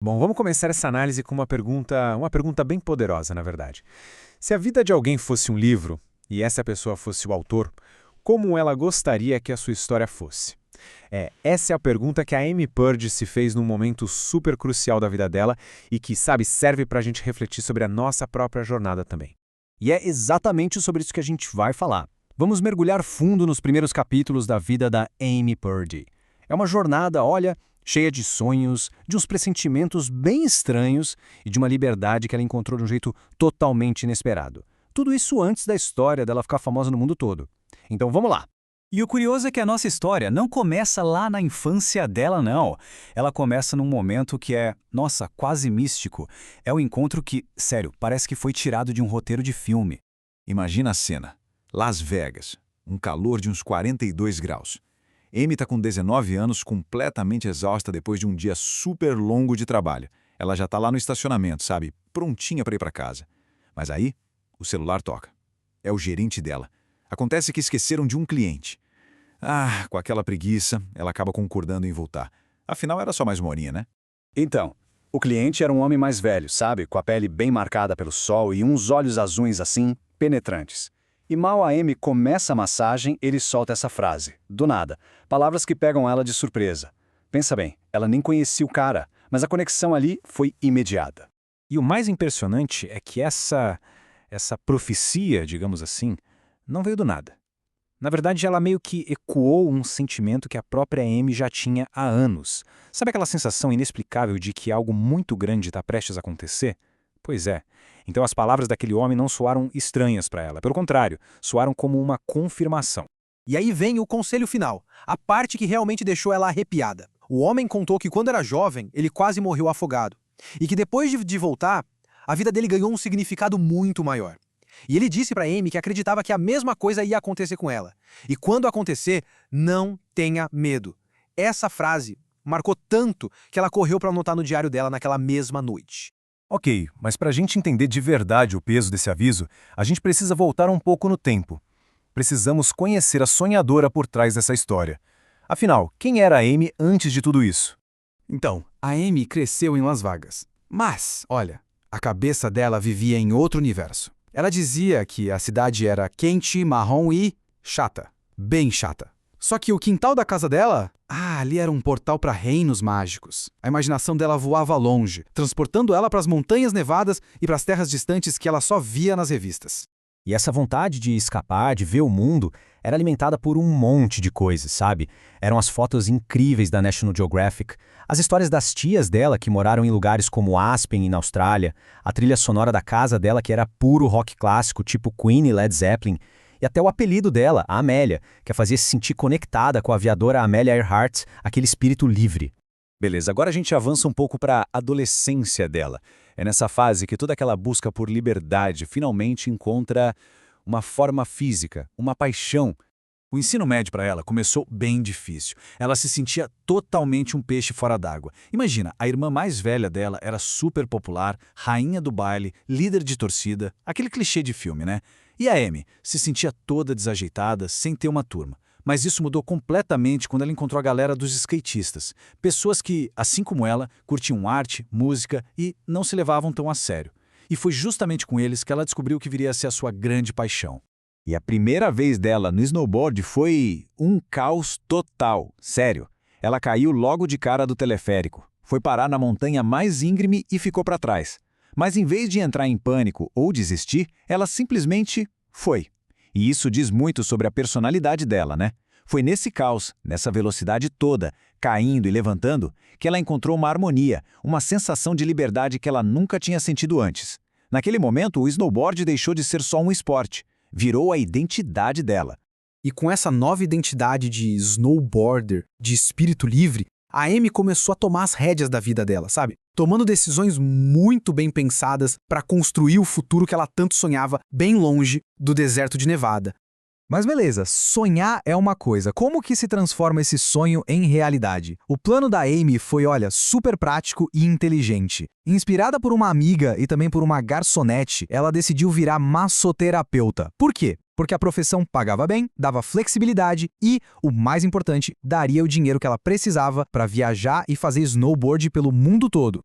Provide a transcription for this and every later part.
Bom, vamos começar essa análise com uma pergunta bem poderosa, na verdade. Se a vida de alguém fosse um livro, e essa pessoa fosse o autor, como ela gostaria que a sua história fosse? Essa é a pergunta que a Amy Purdy se fez num momento super crucial da vida dela e que, sabe, serve para a gente refletir sobre a nossa própria jornada também. E é exatamente sobre isso que a gente vai falar. Vamos mergulhar fundo nos primeiros capítulos da vida da Amy Purdy. É uma jornada, olha, cheia de sonhos, de uns pressentimentos bem estranhos e de uma liberdade que ela encontrou de um jeito totalmente inesperado. Tudo isso antes da história dela ficar famosa no mundo todo. Então vamos lá. E o curioso é que a nossa história não começa lá na infância dela, não. Ela começa num momento que é, nossa, quase místico. É um encontro que, sério, parece que foi tirado de um roteiro de filme. Imagina a cena. Las Vegas, um calor de uns 42 graus. Amy está com 19 anos, completamente exausta depois de um dia super longo de trabalho. Ela já está lá no estacionamento, sabe? Prontinha para ir para casa. Mas aí, o celular toca. É o gerente dela. Acontece que esqueceram de um cliente. Com aquela preguiça, ela acaba concordando em voltar. Afinal, era só mais uma horinha, né? Então, o cliente era um homem mais velho, sabe? Com a pele bem marcada pelo sol e uns olhos azuis assim, penetrantes. E mal a Amy começa a massagem, ele solta essa frase, do nada. Palavras que pegam ela de surpresa. Pensa bem, ela nem conhecia o cara, mas a conexão ali foi imediata. E o mais impressionante é que essa profecia, digamos assim, não veio do nada. Na verdade, ela meio que ecoou um sentimento que a própria Amy já tinha há anos. Sabe aquela sensação inexplicável de que algo muito grande está prestes a acontecer? Pois é. Então as palavras daquele homem não soaram estranhas para ela. Pelo contrário, soaram como uma confirmação. E aí vem o conselho final, a parte que realmente deixou ela arrepiada. O homem contou que quando era jovem, ele quase morreu afogado. E que depois de voltar, a vida dele ganhou um significado muito maior. E ele disse para Amy que acreditava que a mesma coisa ia acontecer com ela. E quando acontecer, não tenha medo. Essa frase marcou tanto que ela correu para anotar no diário dela naquela mesma noite. Ok, mas para a gente entender de verdade o peso desse aviso, a gente precisa voltar um pouco no tempo. Precisamos conhecer a sonhadora por trás dessa história. Afinal, quem era a Amy antes de tudo isso? Então, a Amy cresceu em Las Vegas. Mas, olha, a cabeça dela vivia em outro universo. Ela dizia que a cidade era quente, marrom e chata. Bem chata. Só que o quintal da casa dela, ali era um portal para reinos mágicos. A imaginação dela voava longe, transportando ela para as montanhas nevadas e para as terras distantes que ela só via nas revistas. E essa vontade de escapar, de ver o mundo, era alimentada por um monte de coisas, sabe? Eram as fotos incríveis da National Geographic, as histórias das tias dela que moraram em lugares como Aspen, na Austrália, a trilha sonora da casa dela que era puro rock clássico, tipo Queen e Led Zeppelin, e até o apelido dela, a Amélia, que a fazia se sentir conectada com a aviadora Amelia Earhart, aquele espírito livre. Beleza, agora a gente avança um pouco para a adolescência dela. É nessa fase que toda aquela busca por liberdade finalmente encontra uma forma física, uma paixão. O ensino médio para ela começou bem difícil. Ela se sentia totalmente um peixe fora d'água. Imagina, a irmã mais velha dela era super popular, rainha do baile, líder de torcida, aquele clichê de filme, né? E a Amy se sentia toda desajeitada, sem ter uma turma. Mas isso mudou completamente quando ela encontrou a galera dos skatistas. Pessoas que, assim como ela, curtiam arte, música e não se levavam tão a sério. E foi justamente com eles que ela descobriu que viria a ser a sua grande paixão. E a primeira vez dela no snowboard foi um caos total, sério. Ela caiu logo de cara do teleférico, foi parar na montanha mais íngreme e ficou para trás. Mas em vez de entrar em pânico ou desistir, ela simplesmente foi. E isso diz muito sobre a personalidade dela, né? Foi nesse caos, nessa velocidade toda, caindo e levantando, que ela encontrou uma harmonia, uma sensação de liberdade que ela nunca tinha sentido antes. Naquele momento, o snowboard deixou de ser só um esporte, virou a identidade dela. E com essa nova identidade de snowboarder, de espírito livre, a Amy começou a tomar as rédeas da vida dela, sabe? Tomando decisões muito bem pensadas para construir o futuro que ela tanto sonhava bem longe do deserto de Nevada. Mas beleza, sonhar é uma coisa. Como que se transforma esse sonho em realidade? O plano da Amy foi, olha, super prático e inteligente. Inspirada por uma amiga e também por uma garçonete, ela decidiu virar massoterapeuta. Por quê? Porque a profissão pagava bem, dava flexibilidade e, o mais importante, daria o dinheiro que ela precisava para viajar e fazer snowboard pelo mundo todo.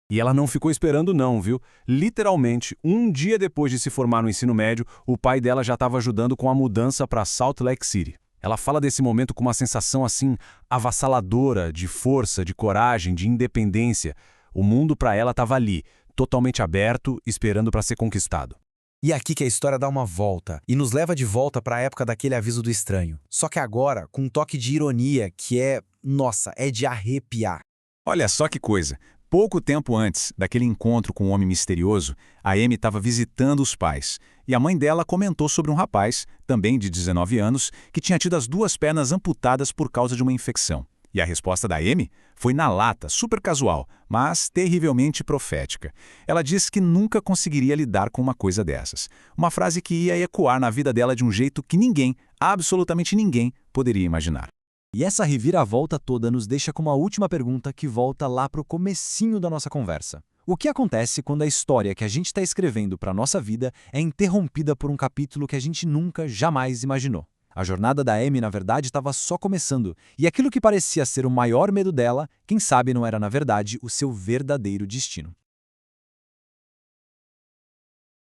E ela não ficou esperando não, viu? Literalmente, um dia depois de se formar no ensino médio, o pai dela já estava ajudando com a mudança para Salt Lake City. Ela fala desse momento com uma sensação assim avassaladora, de força, de coragem, de independência. O mundo para ela estava ali, totalmente aberto, esperando para ser conquistado. E aqui que a história dá uma volta e nos leva de volta para a época daquele aviso do estranho. Só que agora, com um toque de ironia que nossa, é de arrepiar. Olha só que coisa. Pouco tempo antes daquele encontro com o homem misterioso, a Amy estava visitando os pais. E a mãe dela comentou sobre um rapaz, também de 19 anos, que tinha tido as 2 pernas amputadas por causa de uma infecção. E a resposta da Amy foi na lata, super casual, mas terrivelmente profética. Ela disse que nunca conseguiria lidar com uma coisa dessas. Uma frase que ia ecoar na vida dela de um jeito que ninguém, absolutamente ninguém, poderia imaginar. E essa reviravolta toda nos deixa com uma última pergunta que volta lá para o comecinho da nossa conversa. O que acontece quando a história que a gente está escrevendo para a nossa vida é interrompida por um capítulo que a gente nunca, jamais imaginou? A jornada da Amy, na verdade, estava só começando, e aquilo que parecia ser o maior medo dela, quem sabe não era, na verdade, o seu verdadeiro destino.